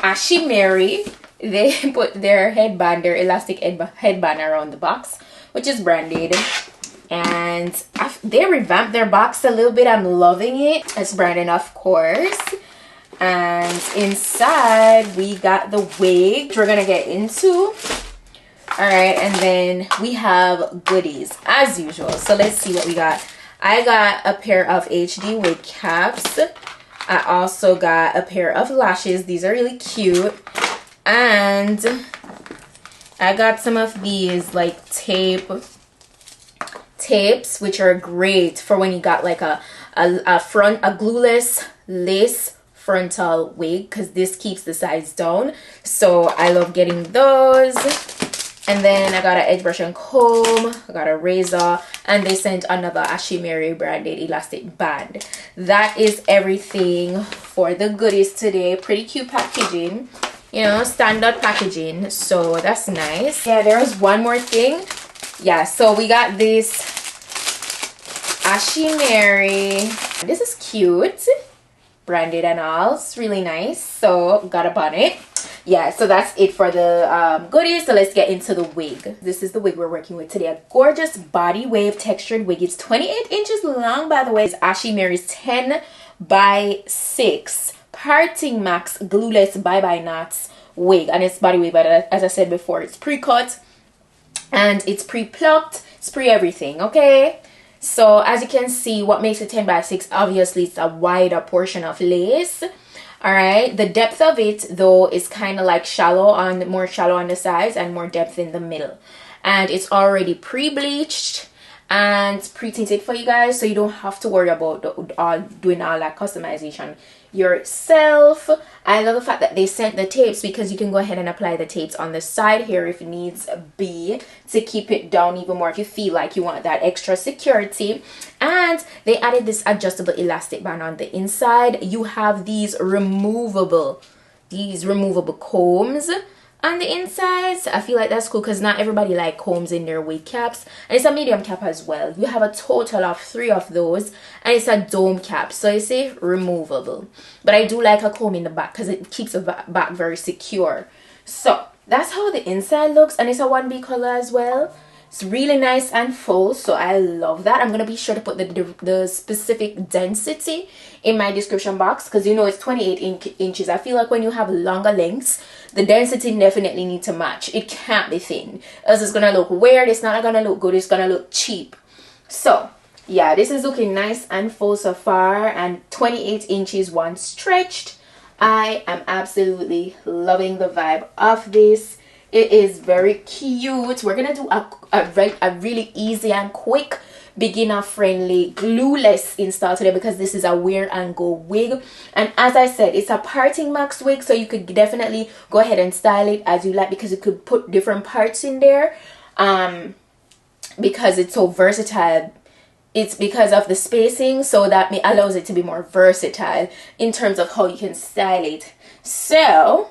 Ashimary. They put their headband, their elastic headband around the box, which is branded. And they revamped their box a little bit. I'm loving it. It's branded, of course. And inside we got the wig we're gonna get into. All right, and then we have goodies as usual. So let's see what we got. I got a pair of HD wig caps. I also got a pair of lashes. These are really cute. And I got some of these like tapes, which are great for when you got like a glueless lace frontal wig, because this keeps the sides down. So I love getting those. And then I got an edge brush and comb, I got a razor, and they sent another Ashimary branded elastic band. That is everything for the goodies today. Pretty cute packaging, you know, standard packaging, so that's nice. Yeah, there's one more thing. Yeah, so we got this Ashimary. This is cute, branded and all. It's really nice. So got a bonnet. Yeah, so that's it for the goodies. So let's get into the wig. This is the wig we're working with today. A gorgeous body wave textured wig. It's 28 inches long, by the way. It's Ashimary's 10x6 PARTINGMAX Glueless Bye-Bye Knots wig. And it's body wave, but as I said before, it's pre-cut and it's pre-plucked. It's pre-everything, okay? So as you can see, what makes it 10x6, obviously it's a wider portion of lace. All right, the depth of it though is kind of like more shallow on the sides and more depth in the middle. And it's already pre-bleached and pre-tinted for you guys, so you don't have to worry about doing all that customization yourself. I love the fact that they sent the tapes, because you can go ahead and apply the tapes on the side here if needs be, to keep it down even more if you feel like you want that extra security. And they added this adjustable elastic band on the inside. You have these removable combs on the insides. I feel like that's cool, because not everybody like combs in their wig caps. And it's a medium cap as well. You have a total of 3 of those, and it's a dome cap, so you say removable. But I do like a comb in the back because it keeps the back very secure. So that's how the inside looks, and it's a 1B color as well. It's really nice and full, so I love that. I'm gonna be sure to put the specific density in my description box, because you know it's 28 inches. I feel like when you have longer lengths, the density definitely needs to match. It can't be thin, else it's gonna look weird. It's not gonna look good. It's gonna look cheap. So yeah, this is looking nice and full so far, and 28 inches once stretched. I am absolutely loving the vibe of this. It is very cute. We're gonna do a really easy and quick, beginner friendly, glueless install today, because this is a wear and go wig. And as I said, it's a PARTINGMAX wig, so you could definitely go ahead and style it as you like, because you could put different parts in there, because it's so versatile. It's because of the spacing, so that allows it to be more versatile in terms of how you can style it. So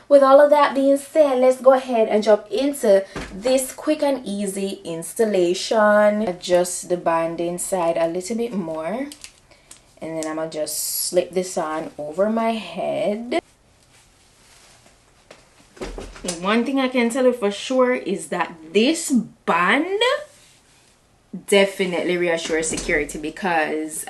with all of that being said, let's go ahead and jump into this quick and easy installation. Adjust the band inside a little bit more, and then I'm gonna just slip this on over my head. And one thing I can tell you for sure is that this band definitely reassures security, because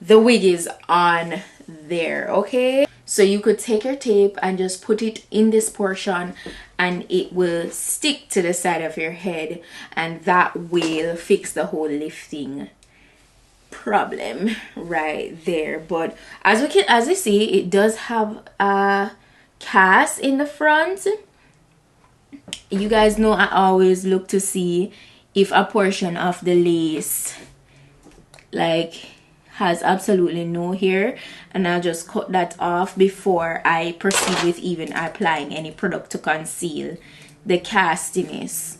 the wig is on there, okay? So you could take your tape and just put it in this portion, and it will stick to the side of your head, and that will fix the whole lifting problem right there. But as you see, it does have a cast in the front. You guys know I always look to see if a portion of the lace like has absolutely no hair, and I'll just cut that off before I proceed with even applying any product to conceal the castiness.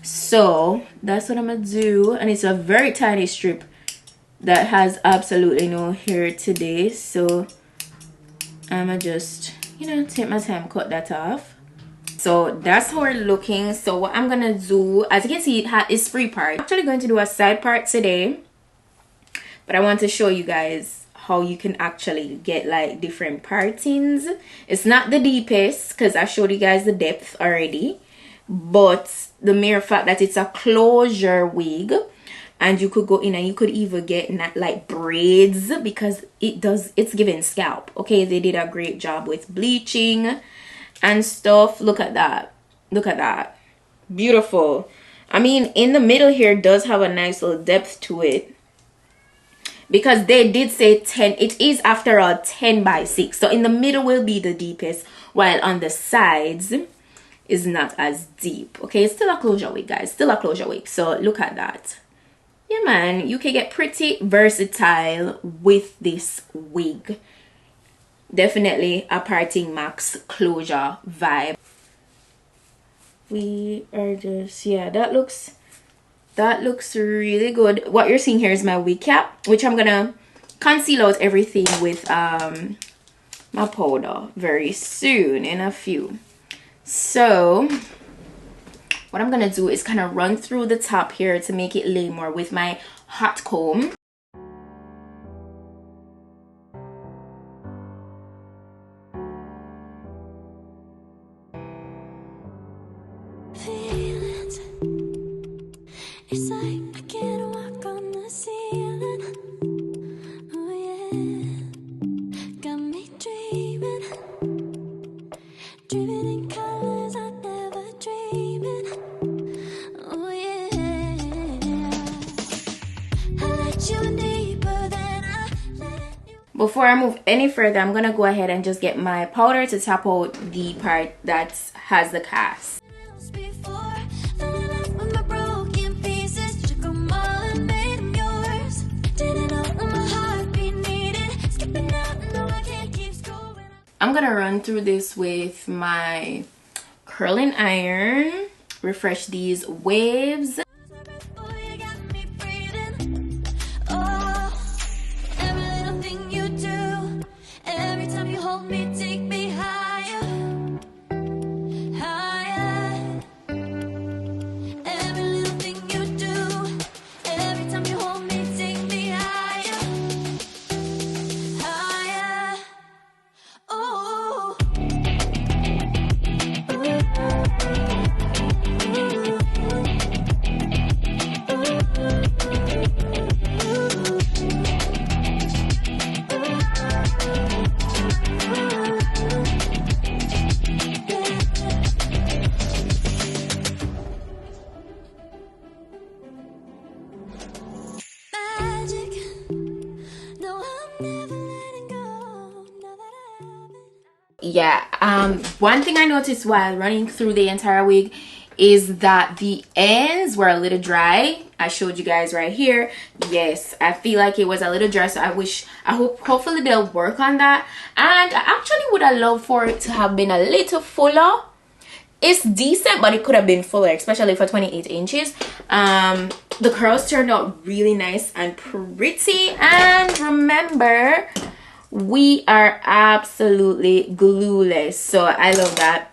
So that's what I'm gonna do, and it's a very tiny strip that has absolutely no hair today, so I'm gonna just, you know, take my time, cut that off. So that's how we're looking. So what I'm gonna do, as you can see, it is 3 parts. I'm actually going to do a side part today, but I want to show you guys how you can actually get like different partings. It's not the deepest because I showed you guys the depth already, but the mere fact that it's a closure wig, and you could go in and you could even get like braids, because it's giving scalp. Okay, they did a great job with bleaching and stuff. Look at that, look at that, beautiful. I mean, in the middle here does have a nice little depth to it, because they did say 10. It is after all 10x6, so in the middle will be the deepest, while on the sides is not as deep. Okay, it's still a closure wig, guys, still a closure wig. So look at that. Yeah, man, you can get pretty versatile with this wig. Definitely a PARTINGMAX closure vibe. We are just, yeah, that looks really good. What you're seeing here is my wig cap, which I'm gonna conceal out everything with my powder very soon, in a few. So what I'm gonna do is kind of run through the top here to make it lay more with my hot comb. It's like I can't walk on the ceiling. Oh yeah, got me dreaming, dreaming in colors I never dreamed in. Oh yeah, I let you in deeper than I let you. Before I move any further, I'm gonna go ahead and just get my powder to tap out the part that has the cast. I'm gonna run through this with my curling iron, refresh these waves. Yeah, one thing I noticed while running through the entire wig is that the ends were a little dry. I showed you guys right here. Yes, I feel like it was a little dry, so hopefully they'll work on that. And I actually would have loved for it to have been a little fuller. It's decent, but it could have been fuller, especially for 28 inches. The curls turned out really nice and pretty. And remember, we are absolutely glueless, so I love that.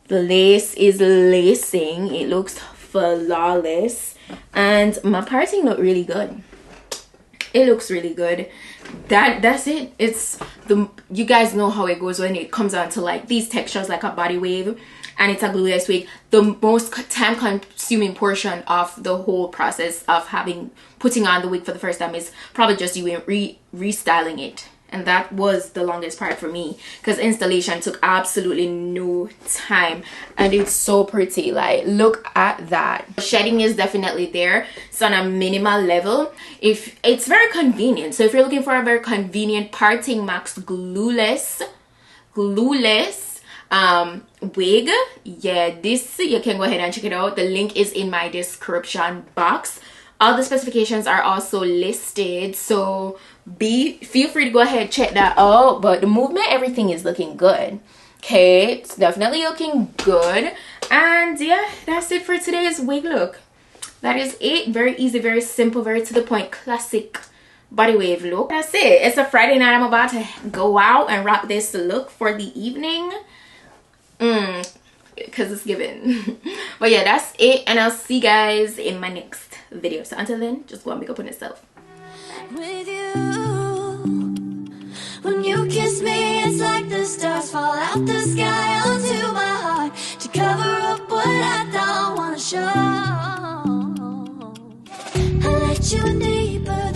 The lace is lacing, it looks flawless, and my parting look really good. It looks really good. That's it. It's you guys know how it goes when it comes down to like these textures, like a body wave and it's a glueless wig. The most time consuming portion of the whole process of putting on the wig for the first time is probably just you restyling it. And that was the longest part for me, because installation took absolutely no time, and it's so pretty. Like, look at that. Shedding is definitely there. It's on a minimal level. It's very convenient. So if you're looking for a very convenient PARTINGMAX glueless wig, yeah, this you can go ahead and check it out. The link is in my description box. All the specifications are also listed, so feel free to go ahead, check that out. But the movement, everything is looking good. Okay, it's definitely looking good. And yeah, that's it for today's wig look. That is it. Very easy, very simple, very to the point, classic body wave look. That's it. It's a Friday night. I'm about to go out and rock this look for the evening, because it's given. But yeah, that's it, and I'll see you guys in my next video. So until then, just go and make up on yourself. With you. the stars fall out the sky onto my heart to cover up what I don't wanna show. I let you in deeper